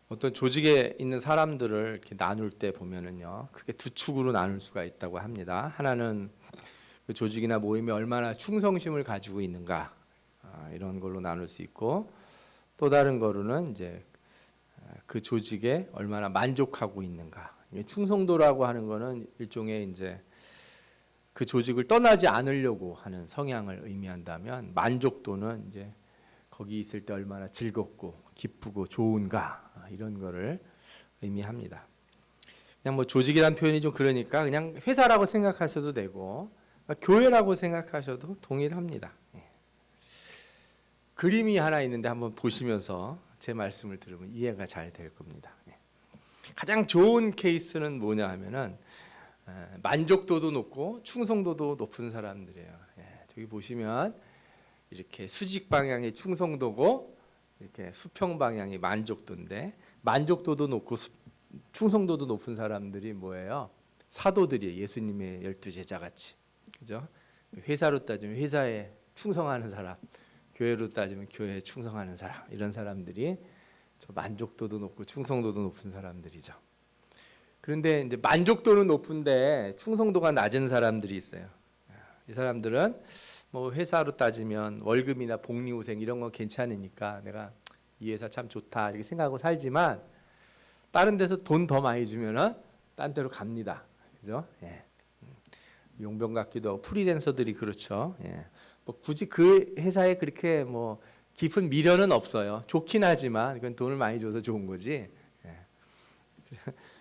어떤 조직에 있는 사람들을 이렇게 나눌 때 보면은요, 크게 두 축으로 나눌 수가 있다고 합니다. 하나는 그 조직이나 모임에 얼마나 충성심을 가지고 있는가, 이런 걸로 나눌 수 있고, 또 다른 거로는 이제 그 조직에 얼마나 만족하고 있는가. 충성도라고 하는 거는 일종의 이제 그 조직을 떠나지 않으려고 하는 성향을 의미한다면, 만족도는 이제 거기 있을 때 얼마나 즐겁고 기쁘고 좋은가, 이런 거를 의미합니다. 그냥 뭐 조직이란 표현이 좀 그러니까 그냥 회사라고 생각하셔도 되고 교회라고 생각하셔도 동일합니다. 그림이 하나 있는데 한번 보시면서 제 말씀을 들으면 이해가 잘 될 겁니다. 가장 좋은 케이스는 뭐냐 하면은 만족도도 높고 충성도도 높은 사람들이에요. 저기 보시면 이렇게 수직 방향이 충성도고 이렇게 수평 방향이 만족도인데, 만족도도 높고 충성도도 높은 사람들이 뭐예요? 사도들이에요. 예수님의 12제자 같이. 그죠? 회사로 따지면 회사에 충성하는 사람, 교회로 따지면 교회에 충성하는 사람, 이런 사람들이 저 만족도도 높고 충성도도 높은 사람들이죠. 그런데 이제 만족도는 높은데 충성도가 낮은 사람들이 있어요. 이 사람들은 뭐 회사로 따지면 월급이나 복리후생 이런 건 괜찮으니까 내가 이 회사 참 좋다 이렇게 생각하고 살지만, 다른 데서 돈 더 많이 주면은 딴 데로 갑니다. 그죠? 용병 같기도 하고 프리랜서들이 그렇죠. 뭐 굳이 그 회사에 그렇게 뭐 깊은 미련은 없어요. 좋긴 하지만 그건 돈을 많이 줘서 좋은 거지.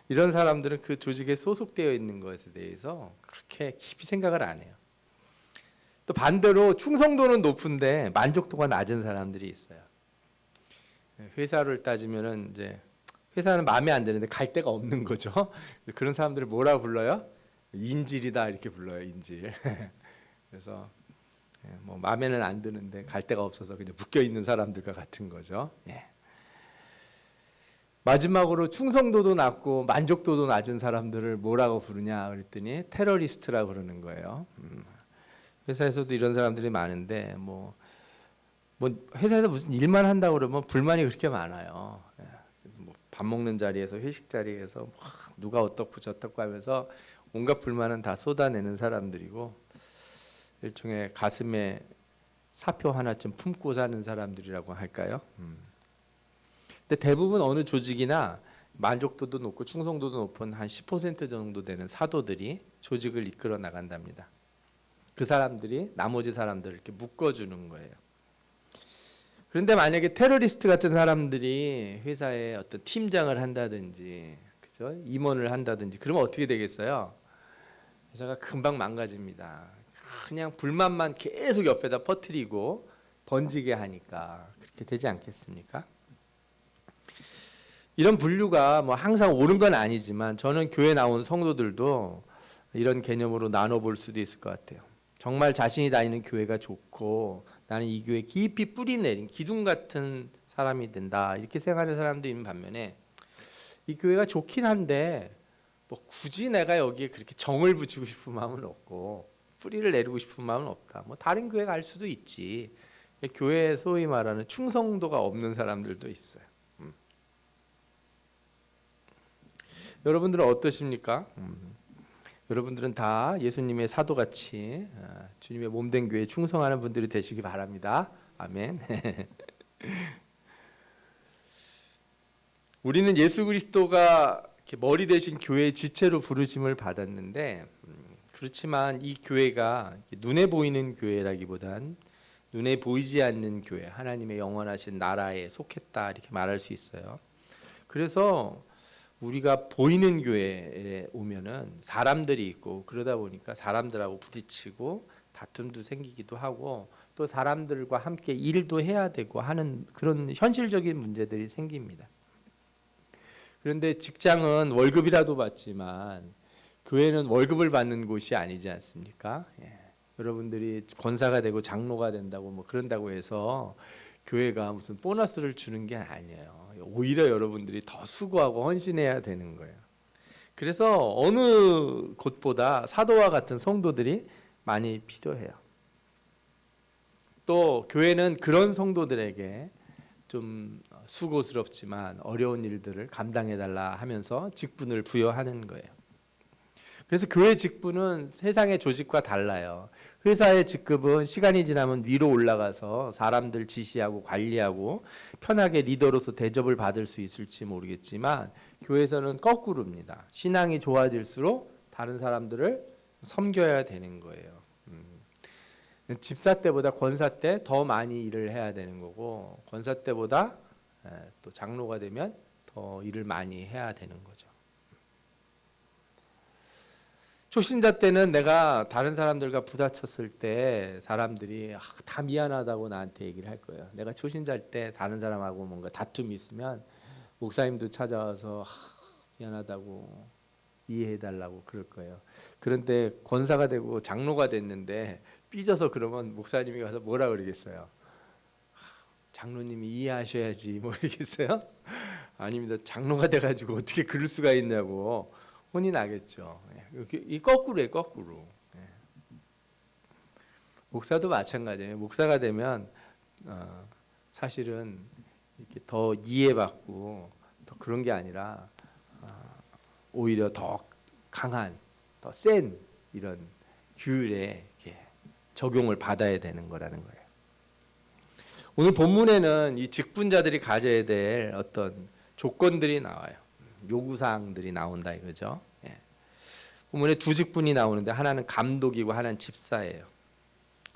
이런 사람들은 그 조직에 소속되어 있는 것에 대해서 그렇게 깊이 생각을 안 해요. 또 반대로 충성도는 높은데 만족도가 낮은 사람들이 있어요. 회사를 따지면은 이제 회사는 마음에 안 드는데 갈 데가 없는 거죠. 그런 사람들을 뭐라 불러요? 인질이다 이렇게 불러요. 인질. 그래서 뭐 마음에는 안 드는데 갈 데가 없어서 그냥 묶여 있는 사람들과 같은 거죠. 마지막으로 충성도도 낮고 만족도도 낮은 사람들을 뭐라고 부르냐 그랬더니 테러리스트라고 그러는 거예요. 회사에서도 이런 사람들이 많은데 뭐 회사에서 무슨 일만 한다고 그러면 불만이 그렇게 많아요. 그래서 뭐 밥 먹는 자리에서 회식 자리에서 막 누가 어떻고 저떻고 하면서 온갖 불만은 다 쏟아내는 사람들이고, 일종의 가슴에 사표 하나쯤 품고 사는 사람들이라고 할까요? 근데 대부분 어느 조직이나 만족도도 높고 충성도도 높은 한 10% 정도 되는 사도들이 조직을 이끌어 나간답니다. 그 사람들이 나머지 사람들을 이렇게 묶어주는 거예요. 그런데 만약에 테러리스트 같은 사람들이 회사에 어떤 팀장을 한다든지, 그죠? 임원을 한다든지, 그러면 어떻게 되겠어요? 회사가 금방 망가집니다. 그냥 불만만 계속 옆에다 퍼뜨리고 번지게 하니까 그렇게 되지 않겠습니까? 이런 분류가 뭐 항상 옳은 건 아니지만 저는 교회 나온 성도들도 이런 개념으로 나눠볼 수도 있을 것 같아요. 정말 자신이 다니는 교회가 좋고 나는 이 교회에 깊이 뿌리 내린 기둥 같은 사람이 된다 이렇게 생각하는 사람도 있는 반면에, 이 교회가 좋긴 한데 뭐 굳이 내가 여기에 그렇게 정을 붙이고 싶은 마음은 없고 뿌리를 내리고 싶은 마음은 없다. 뭐 다른 교회 갈 수도 있지. 교회에 소위 말하는 충성도가 없는 사람들도 있어요. 여러분들은 어떠십니까? 여러분들은 다 예수님의 사도같이 주님의 몸된 교회에 충성하는 분들이 되시기 바랍니다. 아멘. 우리는 예수 그리스도가 이렇게 머리 대신 교회의 지체로 부르심을 받았는데, 그렇지만 이 교회가 눈에 보이는 교회라기보단 눈에 보이지 않는 교회, 하나님의 영원하신 나라에 속했다 이렇게 말할 수 있어요. 그래서 우리가 보이는 교회에 오면은 사람들이 있고, 그러다 보니까 사람들하고 부딪히고 다툼도 생기기도 하고 또 사람들과 함께 일도 해야 되고 하는 그런 현실적인 문제들이 생깁니다. 그런데 직장은 월급이라도 받지만 교회는 월급을 받는 곳이 아니지 않습니까? 여러분들이 권사가 되고 장로가 된다고 뭐 그런다고 해서 교회가 무슨 보너스를 주는 게 아니에요. 오히려 여러분들이 더 수고하고 헌신해야 되는 거예요. 그래서 어느 곳보다 사도와 같은 성도들이 많이 필요해요. 또 교회는 그런 성도들에게 좀 수고스럽지만 어려운 일들을 감당해달라 하면서 직분을 부여하는 거예요. 그래서 교회 직분은 세상의 조직과 달라요. 회사의 직급은 시간이 지나면 위로 올라가서 사람들 지시하고 관리하고 편하게 리더로서 대접을 받을 수 있을지 모르겠지만 교회에서는 거꾸로입니다. 신앙이 좋아질수록 다른 사람들을 섬겨야 되는 거예요. 집사 때보다 권사 때 더 많이 일을 해야 되는 거고 권사 때보다 또 장로가 되면 더 일을 많이 해야 되는 거죠. 초신자 때는 내가 다른 사람들과 부딪혔을 때 사람들이 다 미안하다고 나한테 얘기를 할 거예요. 내가 초신자 때 다른 사람하고 뭔가 다툼이 있으면 목사님도 찾아와서 미안하다고 이해해달라고 그럴 거예요. 그런데 권사가 되고 장로가 됐는데 삐져서 그러면 목사님이 가서 뭐라 그러겠어요? 장로님이 이해하셔야지 뭐 이러겠어요? 아닙니다. 장로가 돼가지고 어떻게 그럴 수가 있냐고 혼이 나겠죠. 이 거꾸로예요, 거꾸로. 목사도 마찬가지예요. 목사가 되면 사실은 이렇게 더 이해받고 더 그런 게 아니라 오히려 더 강한, 더 센 이런 규율에 적용을 받아야 되는 거라는 거예요. 오늘 본문에는 이 직분자들이 가져야 될 어떤 조건들이 나와요. 요구사항들이 나온다 이거죠. 본문에 두 직분이 나오는데 하나는 감독이고 하나는 집사예요.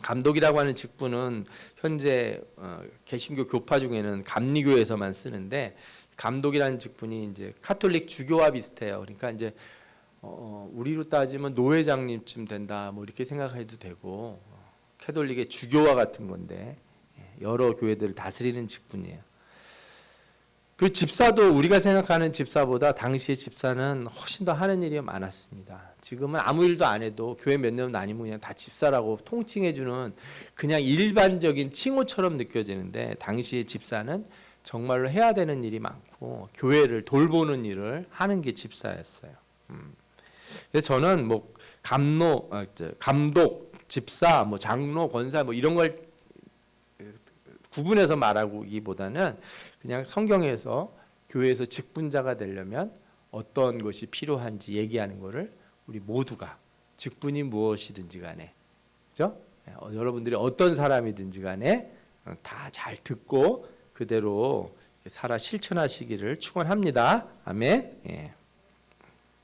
감독이라고 하는 직분은 현재 개신교 교파 중에는 감리교에서만 쓰는데 감독이라는 직분이 이제 카톨릭 주교와 비슷해요. 그러니까 이제 우리로 따지면 노회장님쯤 된다 뭐 이렇게 생각해도 되고 캐톨릭의 주교와 같은 건데 여러 교회들을 다스리는 직분이에요. 그 집사도 우리가 생각하는 집사보다 당시의 집사는 훨씬 더 하는 일이 많았습니다. 지금은 아무 일도 안 해도 교회 몇 년 다니면 그냥 다 집사라고 통칭해주는 그냥 일반적인 칭호처럼 느껴지는데 당시의 집사는 정말로 해야 되는 일이 많고 교회를 돌보는 일을 하는 게 집사였어요. 그래서 저는 뭐 감독, 집사, 뭐 장로, 권사 뭐 이런 걸 구분해서 말하기보다는 그냥 성경에서 교회에서 직분자가 되려면 어떤 것이 필요한지 얘기하는 것을 우리 모두가 직분이 무엇이든지 간에 그죠? 여러분들이 어떤 사람이든지 간에 다 잘 듣고 그대로 살아 실천하시기를 축원합니다. 아멘. 예.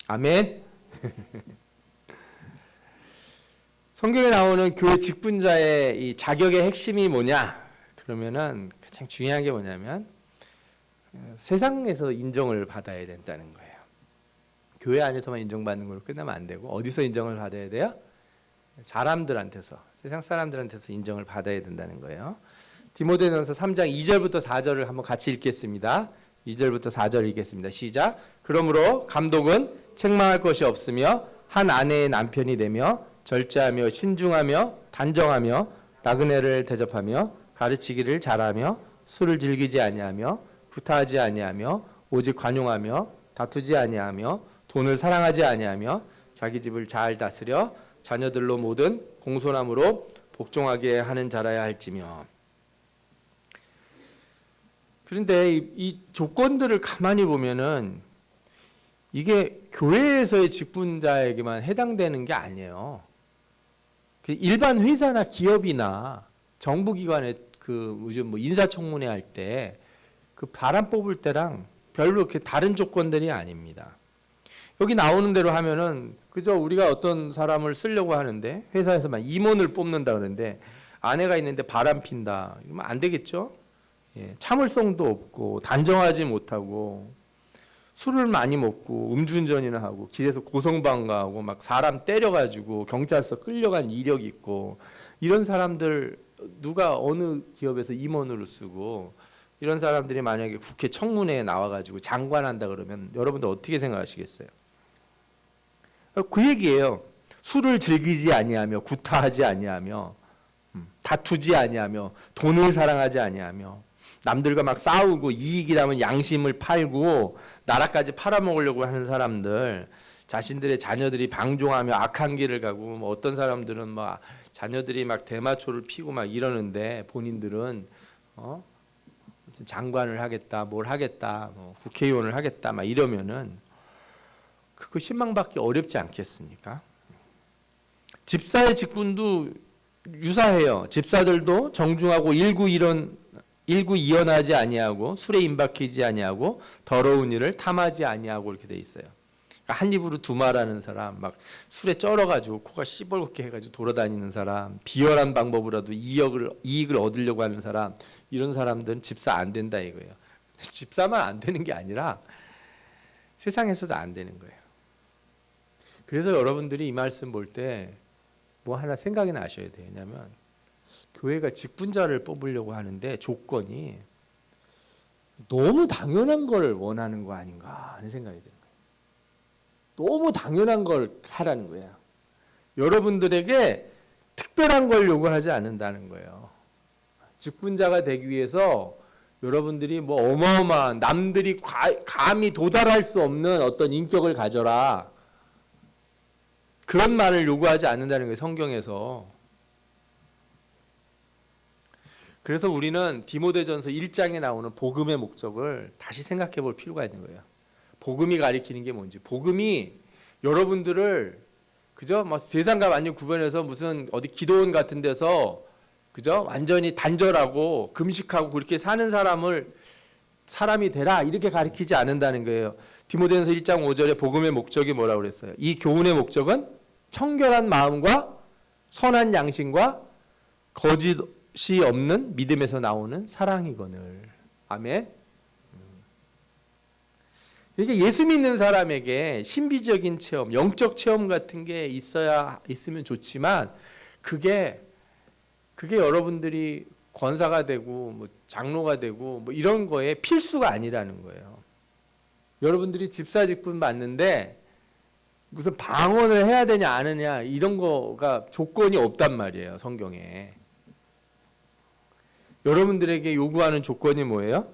아멘. 성경에 나오는 교회 직분자의 이 자격의 핵심이 뭐냐? 그러면은 가장 중요한 게 뭐냐면 세상에서 인정을 받아야 된다는 거예요. 교회 안에서만 인정받는 걸로 끝나면 안 되고 어디서 인정을 받아야 돼요? 사람들한테서, 세상 사람들한테서 인정을 받아야 된다는 거예요. 디모데전서 3장 2절부터 4절을 한번 같이 읽겠습니다. 2절부터 4절 읽겠습니다. 시작. 그러므로 감독은 책망할 것이 없으며 한 아내의 남편이 되며 절제하며 신중하며 단정하며 나그네를 대접하며 가르치기를 잘하며 술을 즐기지 아니하며 구타하지 아니하며 오직 관용하며 다투지 아니하며 돈을 사랑하지 아니하며 자기 집을 잘 다스려 자녀들로 모든 공손함으로 복종하게 하는 자라야 할지며. 그런데 이 조건들을 가만히 보면은 이게 교회에서의 직분자에게만 해당되는 게 아니에요. 일반 회사나 기업이나 정부기관에 그 요즘 뭐 인사청문회 할 때 그 바람 뽑을 때랑 별로 이렇게 다른 조건들이 아닙니다. 여기 나오는 대로 하면은 그저 우리가 어떤 사람을 쓰려고 하는데 회사에서만 임원을 뽑는다 그러는데 아내가 있는데 바람 핀다 이러면 안 되겠죠? 예, 참을성도 없고 단정하지 못하고 술을 많이 먹고 음주운전이나 하고 길에서 고성방가하고 막 사람 때려가지고 경찰서 끌려간 이력 있고 이런 사람들 누가 어느 기업에서 임원으로 쓰고 이런 사람들이 만약에 국회 청문회에 나와가지고 장관한다 그러면 여러분들 어떻게 생각하시겠어요? 그 얘기예요. 술을 즐기지 아니하며 구타하지 아니하며 다투지 아니하며 돈을 사랑하지 아니하며 남들과 막 싸우고 이익이라면 양심을 팔고 나라까지 팔아먹으려고 하는 사람들, 자신들의 자녀들이 방종하며 악한 길을 가고 뭐 어떤 사람들은 막 자녀들이 막 대마초를 피고 막 이러는데 본인들은 무슨 장관을 하겠다, 뭘 하겠다, 뭐 국회의원을 하겠다, 막 이러면은 그거 신망받기 어렵지 않겠습니까? 집사의 직분도 유사해요. 집사들도 정중하고 일구이연하지 아니하고 술에 임박히지 아니하고 더러운 일을 탐하지 아니하고 이렇게 돼 있어요. 그러니까 한 입으로 두 말하는 사람, 막 술에 쩔어가지고 코가 시뻘겋게 해가지고 돌아다니는 사람, 비열한 방법으로라도 이익을 얻으려고 하는 사람, 이런 사람들은 집사 안 된다 이거예요. 집사만 안 되는 게 아니라 세상에서도 안 되는 거예요. 그래서 여러분들이 이 말씀 볼 때 뭐 하나 생각이 나셔야 돼요. 왜냐하면 교회가 직분자를 뽑으려고 하는데 조건이 너무 당연한 걸 원하는 거 아닌가 하는 생각이 드는 거예요. 너무 당연한 걸 하라는 거예요. 여러분들에게 특별한 걸 요구하지 않는다는 거예요. 직분자가 되기 위해서 여러분들이 뭐 어마어마한 남들이 감히 도달할 수 없는 어떤 인격을 가져라. 그런 말을 요구하지 않는다는 거예요. 성경에서. 그래서 우리는 디모데전서 1장에 나오는 복음의 목적을 다시 생각해 볼 필요가 있는 거예요. 복음이 가리키는 게 뭔지. 복음이 여러분들을 그죠? 막 세상과 완전 구분해서 무슨 어디 기도원 같은 데서 그죠? 완전히 단절하고 금식하고 그렇게 사는 사람이 되라 이렇게 가리키지 않는다는 거예요. 디모데전서 1장 5절에 복음의 목적이 뭐라고 그랬어요? 이 교훈의 목적은 청결한 마음과 선한 양심과 거짓이 없는 믿음에서 나오는 사랑이거늘. 아멘. 이렇게 예수 믿는 사람에게 신비적인 체험, 영적 체험 같은 게 있으면 좋지만 그게 여러분들이 권사가 되고 뭐 장로가 되고 뭐 이런 거에 필수가 아니라는 거예요. 여러분들이 집사 직분 받는데 무슨 방언을 해야 되냐 안 하냐 이런 거가 조건이 없단 말이에요. 성경에. 여러분들에게 요구하는 조건이 뭐예요?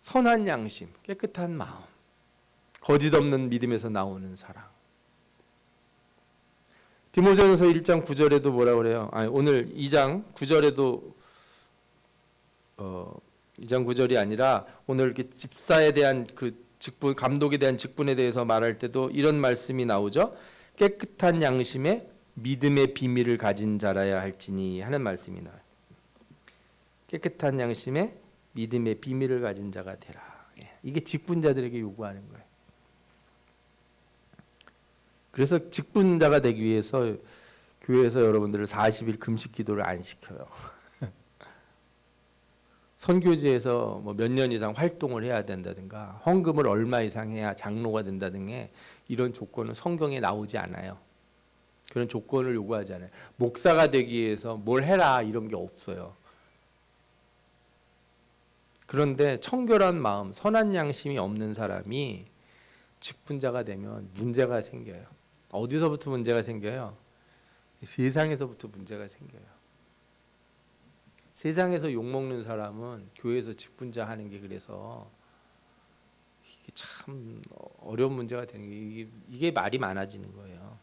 선한 양심, 깨끗한 마음, 거짓 없는 믿음에서 나오는 사랑. 디모데전서 1장 9절에도 뭐라 그래요? 오늘 2장 9절에도 2장 9절이 아니라 오늘 이렇게 집사에 대한 그 직분, 감독에 대한 직분에 대해서 말할 때도 이런 말씀이 나오죠. 깨끗한 양심에 믿음의 비밀을 가진 자라야 할지니 하는 말씀이 나와요. 깨끗한 양심에 믿음의 비밀을 가진 자가 되라. 이게 직분자들에게 요구하는 거예요. 그래서 직분자가 되기 위해서 교회에서 여러분들을 40일 금식 기도를 안 시켜요. 선교지에서 뭐 몇 년 이상 활동을 해야 된다든가 헌금을 얼마 이상 해야 장로가 된다든가 이런 조건은 성경에 나오지 않아요. 그런 조건을 요구하지 않아요. 목사가 되기 위해서 뭘 해라 이런 게 없어요. 그런데 청결한 마음, 선한 양심이 없는 사람이 직분자가 되면 문제가 생겨요. 어디서부터 문제가 생겨요? 세상에서부터 문제가 생겨요. 세상에서 욕먹는 사람은 교회에서 직분자 하는 게 그래서 이게 참 어려운 문제가 되는 게 이게 말이 많아지는 거예요.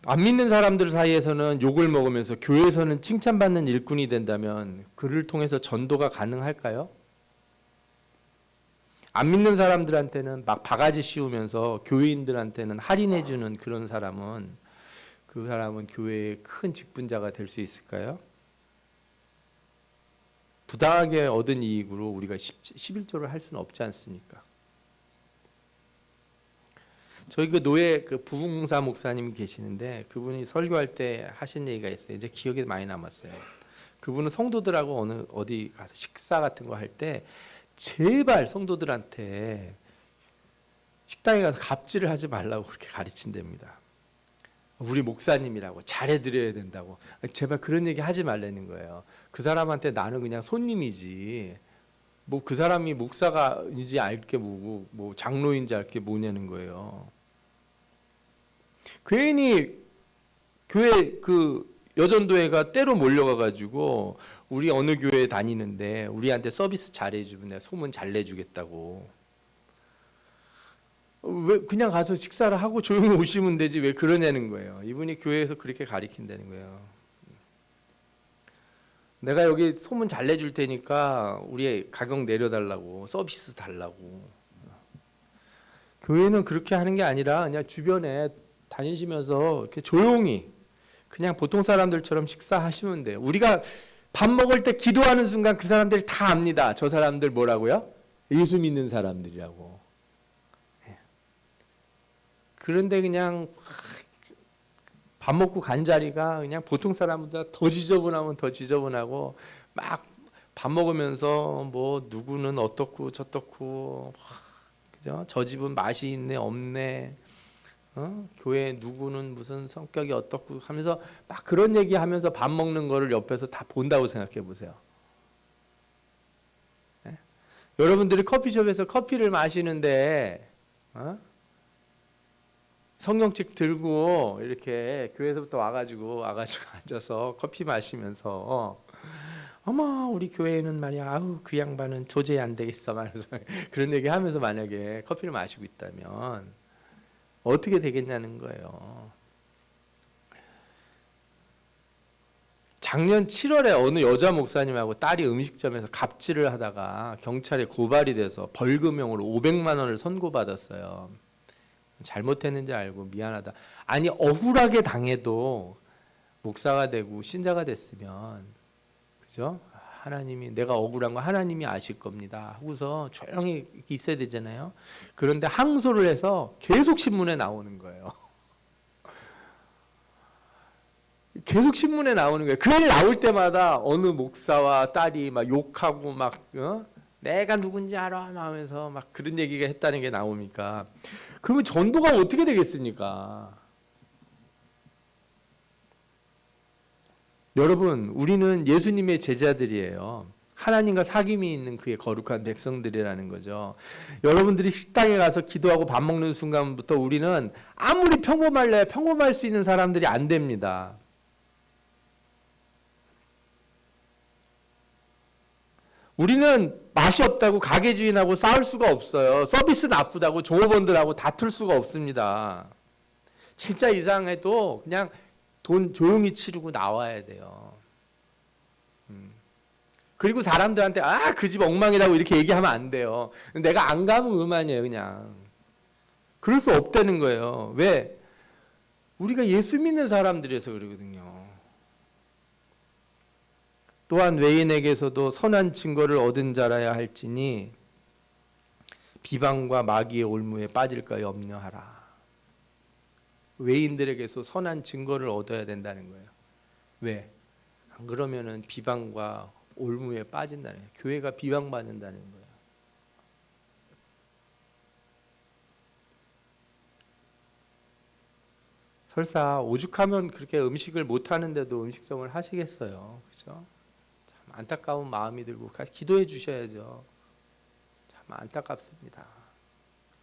안 믿는 사람들 사이에서는 욕을 먹으면서 교회에서는 칭찬받는 일꾼이 된다면 그를 통해서 전도가 가능할까요? 안 믿는 사람들한테는 막 바가지 씌우면서 교회인들한테는 할인해주는 그런 사람은 그 사람은 교회의 큰 직분자가 될 수 있을까요? 부당하게 얻은 이익으로 우리가 11조를 할 수는 없지 않습니까? 저희 그 노예 그 부흥사 목사님이 계시는데 그분이 설교할 때 하신 얘기가 있어요. 이제 기억에 많이 남았어요. 그분은 성도들하고 어디 가서 식사 같은 거 할 때 제발 성도들한테 식당에 가서 갑질을 하지 말라고 그렇게 가르친답니다. 우리 목사님이라고 잘해드려야 된다고 제발 그런 얘기 하지 말라는 거예요. 그 사람한테 나는 그냥 손님이지 뭐 그 사람이 목사가인지 알 게 뭐고 뭐 장로인지 알 게 뭐냐는 거예요. 괜히 교회 그 여전도회가 때로 몰려가가지고 우리 어느 교회 다니는데 우리한테 서비스 잘해주면 내가 소문 잘 내주겠다고. 왜 그냥 가서 식사를 하고 조용히 오시면 되지 왜 그러냐는 거예요. 이분이 교회에서 그렇게 가리킨다는 거예요. 내가 여기 소문 잘 내줄 테니까 우리 가격 내려달라고, 서비스 달라고. 교회는 그렇게 하는 게 아니라 그냥 주변에 다니시면서 이렇게 조용히 그냥 보통 사람들처럼 식사하시면 돼요. 우리가 밥 먹을 때 기도하는 순간 그 사람들이 다 압니다. 저 사람들 뭐라고요? 예수 믿는 사람들이라고. 그런데 그냥 밥 먹고 간 자리가 그냥 보통 사람보다 더 지저분하면 더 지저분하고 막 밥 먹으면서 뭐 누구는 어떻고 저떻고, 그죠? 저 집은 맛이 있네 없네, 교회 누구는 무슨 성격이 어떻고 하면서 막 그런 얘기하면서 밥 먹는 거를 옆에서 다 본다고 생각해 보세요. 네? 여러분들이 커피숍에서 커피를 마시는데 성경책 들고 이렇게 교회에서부터 와가지고 앉아서 커피 마시면서 어머 우리 교회는 말이야, 아우 그 양반은 도저히 안 되겠어 말해서 그런 얘기하면서 만약에 커피를 마시고 있다면 어떻게 되겠냐는 거예요. 작년 7월에 어느 여자 목사님하고 딸이 음식점에서 갑질을 하다가 경찰에 고발이 돼서 벌금형으로 500만 원을 선고받았어요. 잘못했는지 알고 미안하다. 아니 억울하게 당해도 목사가 되고 신자가 됐으면, 그죠? 하나님이 내가 억울한 거 하나님이 아실 겁니다 하고서 조용히 있어야 되잖아요. 그런데 항소를 해서 계속 신문에 나오는 거예요. 계속 신문에 나오는 거예요. 그 일 나올 때마다 어느 목사와 딸이 막 욕하고 막 내가 누군지 알아 막 하면서 막 그런 얘기가 했다는 게 나오니까, 그러면 전도가 어떻게 되겠습니까? 여러분, 우리는 예수님의 제자들이에요. 하나님과 사귐이 있는 그의 거룩한 백성들이라는 거죠. 여러분들이 식당에 가서 기도하고 밥 먹는 순간부터 우리는 아무리 평범할래 평범할 수 있는 사람들이 안 됩니다. 우리는 맛이 없다고 가게 주인하고 싸울 수가 없어요. 서비스 나쁘다고 종업원들하고 다툴 수가 없습니다. 진짜 이상해도 그냥 돈 조용히 치르고 나와야 돼요. 그리고 사람들한테 그 집 엉망이라고 이렇게 얘기하면 안 돼요. 내가 안 가면 그만이에요 그냥. 그럴 수 없다는 거예요. 왜? 우리가 예수 믿는 사람들이어서 그러거든요. 또한 외인에게서도 선한 증거를 얻은 자라야 할지니 비방과 마귀의 올무에 빠질까 염려하라. 외인들에게서 선한 증거를 얻어야 된다는 거예요. 왜? 안 그러면은 비방과 올무에 빠진다는 거예요. 교회가 비방받는다는 거예요. 설사 오죽하면 그렇게 음식을 못 하는데도 음식점을 하시겠어요. 그렇죠? 참 안타까운 마음이 들고 기도해 주셔야죠. 참 안타깝습니다.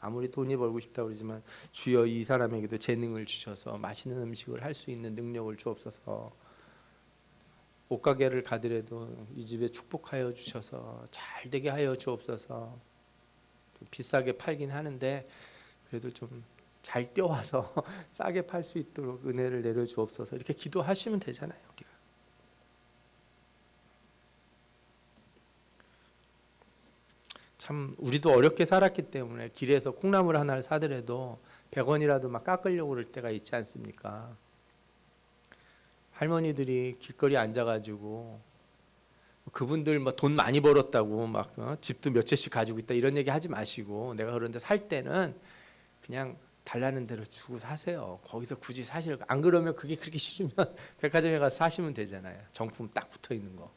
아무리 돈이 벌고 싶다고 그러지만 주여 이 사람에게도 재능을 주셔서 맛있는 음식을 할 수 있는 능력을 주옵소서. 옷가게를 가더라도 이 집에 축복하여 주셔서 잘 되게 하여 주옵소서. 좀 비싸게 팔긴 하는데 그래도 좀 잘 떼와서 싸게 팔 수 있도록 은혜를 내려 주옵소서. 이렇게 기도하시면 되잖아요. 우리가. 참 우리도 어렵게 살았기 때문에 길에서 콩나물 하나를 사더라도 100원이라도 막 깎으려고 그럴 때가 있지 않습니까? 할머니들이 길거리에 앉아가지고 그분들 뭐 돈 많이 벌었다고 막 집도 몇 채씩 가지고 있다 이런 얘기 하지 마시고, 내가 그런데 살 때는 그냥 달라는 대로 주고 사세요. 거기서 굳이 사실 안 그러면 그게 그렇게 싫으면 백화점에 가서 사시면 되잖아요. 정품 딱 붙어 있는 거.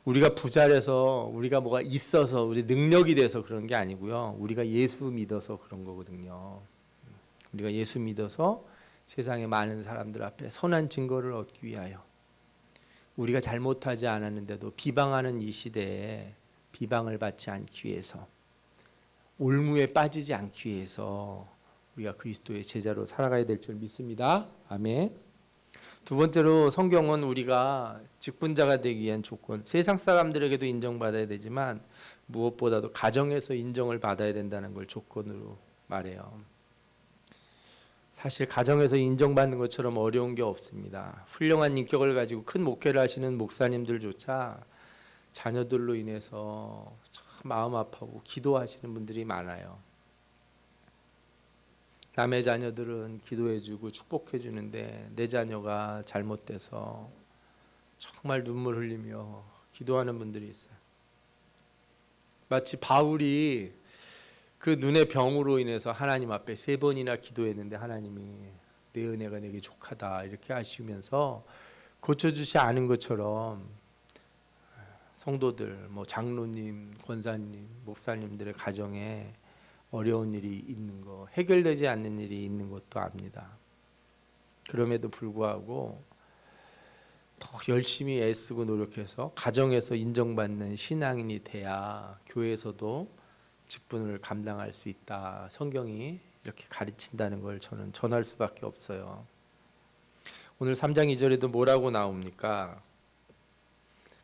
우리가 부자라서 우리가 뭐가 있어서 우리 능력이 돼서 그런 게 아니고요. 우리가 예수 믿어서 그런 거거든요. 우리가 예수 믿어서 세상의 많은 사람들 앞에 선한 증거를 얻기 위하여, 우리가 잘못하지 않았는데도 비방하는 이 시대에 비방을 받지 않기 위해서, 올무에 빠지지 않기 위해서 우리가 그리스도의 제자로 살아가야 될 줄 믿습니다. 아멘. 두 번째로 성경은 우리가 직분자가 되기 위한 조건, 세상 사람들에게도 인정받아야 되지만 무엇보다도 가정에서 인정을 받아야 된다는 걸 조건으로 말해요. 사실 가정에서 인정받는 것처럼 어려운 게 없습니다. 훌륭한 인격을 가지고 큰 목회를 하시는 목사님들조차 자녀들로 인해서 참 마음 아파하고 기도하시는 분들이 많아요. 남의 자녀들은 기도해주고 축복해주는데 내 자녀가 잘못돼서 정말 눈물 흘리며 기도하는 분들이 있어요. 마치 바울이 그 눈의 병으로 인해서 하나님 앞에 3번이나 기도했는데 하나님이 내 은혜가 내게 족하다 이렇게 하시면서 고쳐주지 않은 것처럼 성도들, 장로님, 권사님, 목사님들의 가정에 어려운 일이 있는 거, 해결되지 않는 일이 있는 것도 압니다. 그럼에도 불구하고 더 열심히 애쓰고 노력해서 가정에서 인정받는 신앙인이 돼야 교회에서도 직분을 감당할 수 있다. 성경이 이렇게 가르친다는 걸 저는 전할 수밖에 없어요. 오늘 3장 2절에도 뭐라고 나옵니까?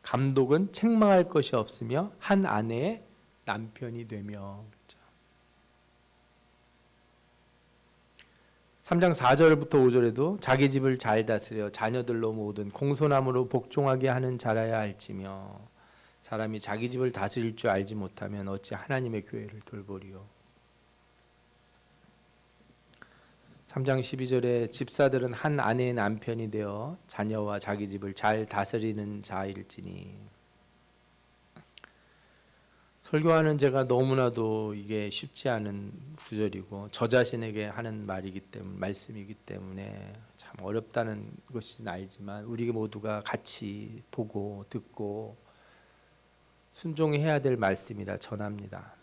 감독은 책망할 것이 없으며 한 아내의 남편이 되며. 3장 4절부터 5절에도 자기 집을 잘 다스려 자녀들로 모든 공손함으로 복종하게 하는 자라야 할지며 사람이 자기 집을 다스릴 줄 알지 못하면 어찌 하나님의 교회를 돌보리요. 3장 12절에 집사들은 한 아내의 남편이 되어 자녀와 자기 집을 잘 다스리는 자일지니. 설교하는 제가 너무나도 이게 쉽지 않은 구절이고 저 자신에게 하는 말이기 때문에 말씀이기 때문에 참 어렵다는 것은 알지만 우리 모두가 같이 보고 듣고 순종해야 될 말씀이라 전합니다.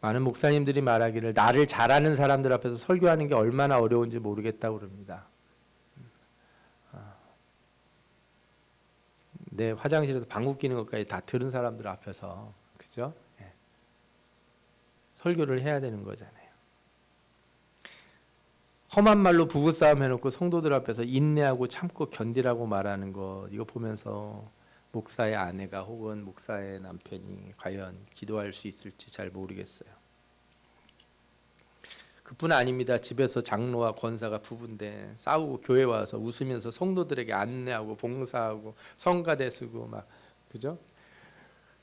많은 목사님들이 말하기를 나를 잘 아는 사람들 앞에서 설교하는 게 얼마나 어려운지 모르겠다고 그럽니다. 내 화장실에서 방귀 뀌는 것까지 다 들은 사람들 앞에서, 그죠? 예. 설교를 해야 되는 거잖아요. 험한 말로 부부싸움 해놓고 성도들 앞에서 인내하고 참고 견디라고 말하는 거, 이거 보면서 목사의 아내가 혹은 목사의 남편이 과연 기도할 수 있을지 잘 모르겠어요. 그뿐 아닙니다. 집에서 장로와 권사가 부부인데 싸우고 교회 와서 웃으면서 성도들에게 안내하고 봉사하고 성가대 쓰고 막, 그죠?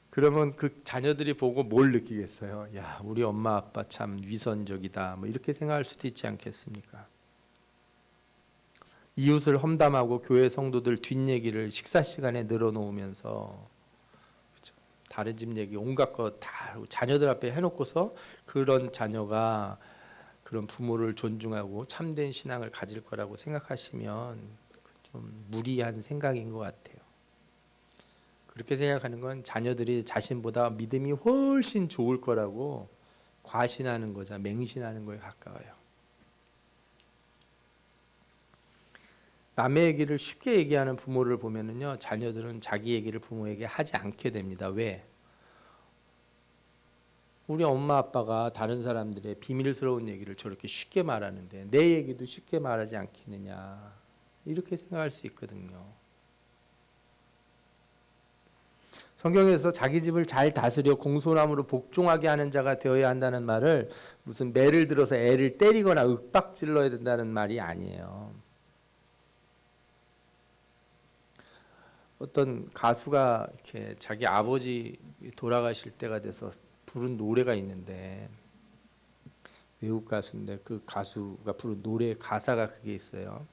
그러면 그 자녀들이 보고 뭘 느끼겠어요? 야, 우리 엄마 아빠 참 위선적이다. 뭐 이렇게 생각할 수도 있지 않겠습니까? 이웃을 험담하고 교회 성도들 뒷얘기를 식사 시간에 늘어놓으면서, 그죠? 다른 집 얘기 온갖 거 다 자녀들 앞에 해놓고서 그런 자녀가 그런 부모를 존중하고 참된 신앙을 가질 거라고 생각하시면 좀 무리한 생각인 것 같아요. 그렇게 생각하는 건 자녀들이 자신보다 믿음이 훨씬 좋을 거라고 과신하는 거자, 맹신하는 거에 가까워요. 남의 얘기를 쉽게 얘기하는 부모를 보면은요, 자녀들은 자기 얘기를 부모에게 하지 않게 됩니다. 왜? 우리 엄마 아빠가 다른 사람들의 비밀스러운 얘기를 저렇게 쉽게 말하는데 내 얘기도 쉽게 말하지 않겠느냐, 이렇게 생각할 수 있거든요. 성경에서 자기 집을 잘 다스려 공손함으로 복종하게 하는 자가 되어야 한다는 말을 무슨 매를 들어서 애를 때리거나 윽박질러야 된다는 말이 아니에요. 어떤 가수가 이렇게 자기 아버지 돌아가실 때가 돼서 부른 노래가 있는데, 외국 가수인데 그 가수가 부른 노래 가사가 그게 있어요.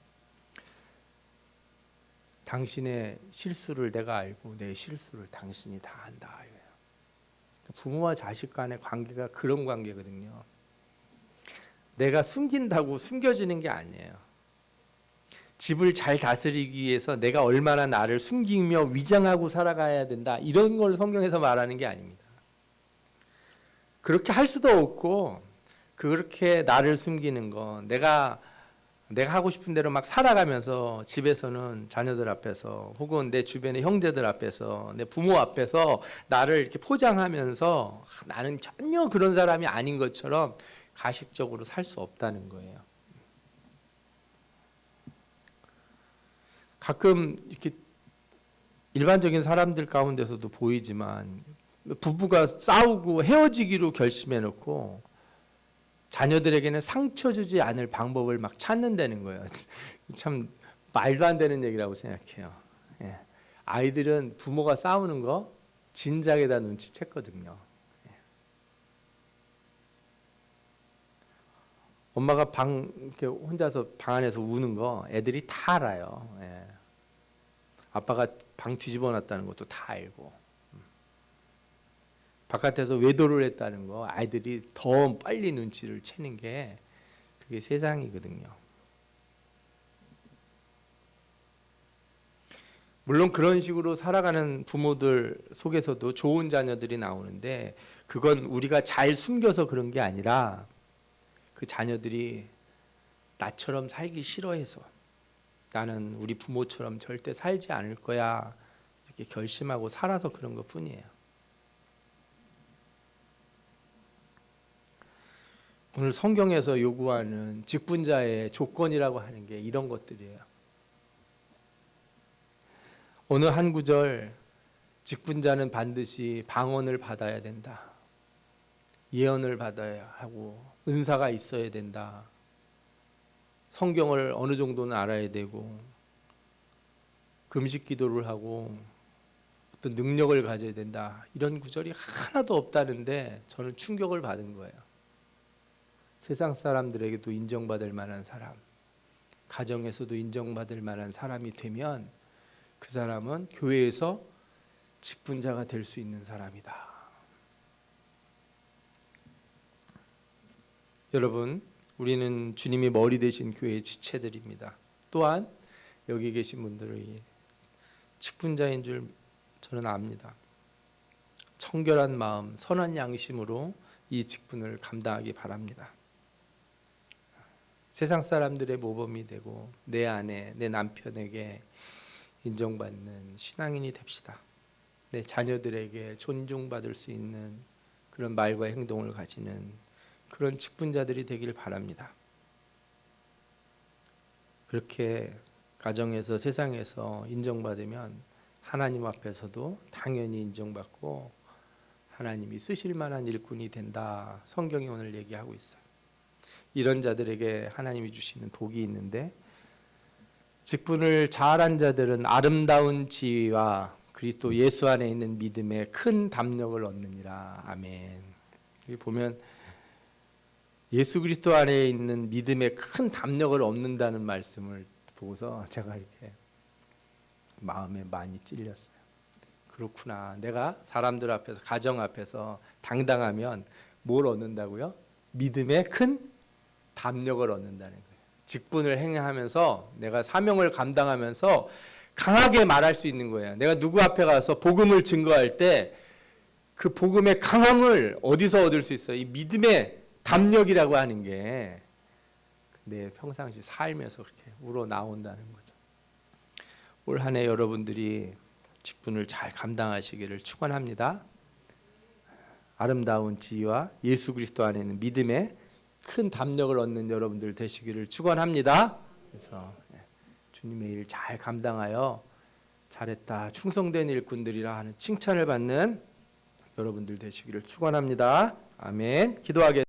당신의 실수를 내가 알고 내 실수를 당신이 다 안다. 부모와 자식 간의 관계가 그런 관계거든요. 내가 숨긴다고 숨겨지는 게 아니에요. 집을 잘 다스리기 위해서 내가 얼마나 나를 숨기며 위장하고 살아가야 된다, 이런 걸 성경에서 말하는 게 아닙니다. 그렇게 할 수도 없고, 그렇게 나를 숨기는 건 내가 하고 싶은 대로 막 살아가면서 집에서는 자녀들 앞에서 혹은 내 주변의 형제들 앞에서 내 부모 앞에서 나를 이렇게 포장하면서 나는 전혀 그런 사람이 아닌 것처럼 가식적으로 살 수 없다는 거예요. 가끔 이렇게 일반적인 사람들 가운데서도 보이지만 부부가 싸우고 헤어지기로 결심해 놓고 자녀들에게는 상처 주지 않을 방법을 막 찾는다는 거예요. 참 말도 안 되는 얘기라고 생각해요. 예. 아이들은 부모가 싸우는 거 진작에 다 눈치챘거든요. 예. 엄마가 이렇게 혼자서 방 안에서 우는 거 애들이 다 알아요. 예. 아빠가 방 뒤집어 놨다는 것도 다 알고, 바깥에서 외도를 했다는 거 아이들이 더 빨리 눈치를 채는 게 그게 세상이거든요. 물론 그런 식으로 살아가는 부모들 속에서도 좋은 자녀들이 나오는데, 그건 우리가 잘 숨겨서 그런 게 아니라 그 자녀들이 나처럼 살기 싫어해서, 나는 우리 부모처럼 절대 살지 않을 거야 이렇게 결심하고 살아서 그런 것 뿐이에요. 오늘 성경에서 요구하는 직분자의 조건이라고 하는 게 이런 것들이에요. 어느 한 구절, 직분자는 반드시 방언을 받아야 된다, 예언을 받아야 하고, 은사가 있어야 된다, 성경을 어느 정도는 알아야 되고, 금식 기도를 하고 어떤 능력을 가져야 된다, 이런 구절이 하나도 없다는데 저는 충격을 받은 거예요. 세상 사람들에게도 인정받을 만한 사람, 가정에서도 인정받을 만한 사람이 되면 그 사람은 교회에서 직분자가 될 수 있는 사람이다. 여러분, 우리는 주님이 머리 되신 교회의 지체들입니다. 또한 여기 계신 분들이 직분자인 줄 저는 압니다. 청결한 마음, 선한 양심으로 이 직분을 감당하기 바랍니다. 세상 사람들의 모범이 되고 내 아내, 내 남편에게 인정받는 신앙인이 됩시다. 내 자녀들에게 존중받을 수 있는 그런 말과 행동을 가지는 그런 직분자들이 되길 바랍니다. 그렇게 가정에서, 세상에서 인정받으면 하나님 앞에서도 당연히 인정받고 하나님이 쓰실 만한 일꾼이 된다, 성경이 오늘 얘기하고 있어요. 이런 자들에게 하나님이 주시는 복이 있는데, 직분을 잘한 자들은 아름다운 지위와 그리스도 예수 안에 있는 믿음에 큰 담력을 얻느니라. 아멘. 여기 보면 예수 그리스도 안에 있는 믿음에 큰 담력을 얻는다는 말씀을 보고서 제가 이렇게 마음에 많이 찔렸어요. 그렇구나. 내가 사람들 앞에서, 가정 앞에서 당당하면 뭘 얻는다고요? 믿음에 큰 담력을 얻는다는 거예요. 직분을 행하면서 내가 사명을 감당하면서 강하게 말할 수 있는 거예요. 내가 누구 앞에 가서 복음을 증거할 때 그 복음의 강함을 어디서 얻을 수 있어요? 이 믿음의 담력이라고 하는 게 내 평상시 삶에서 그렇게 우러나온다는 거죠. 올 한 해 여러분들이 직분을 잘 감당하시기를 축원합니다. 아름다운 지위와 예수 그리스도 안에 있는 믿음에 큰 담력을 얻는 여러분들 되시기를 축원합니다. 그래서 주님의 일 잘 감당하여 잘했다, 충성된 일꾼들이라 하는 칭찬을 받는 여러분들 되시기를 축원합니다. 아멘. 기도하겠습니다.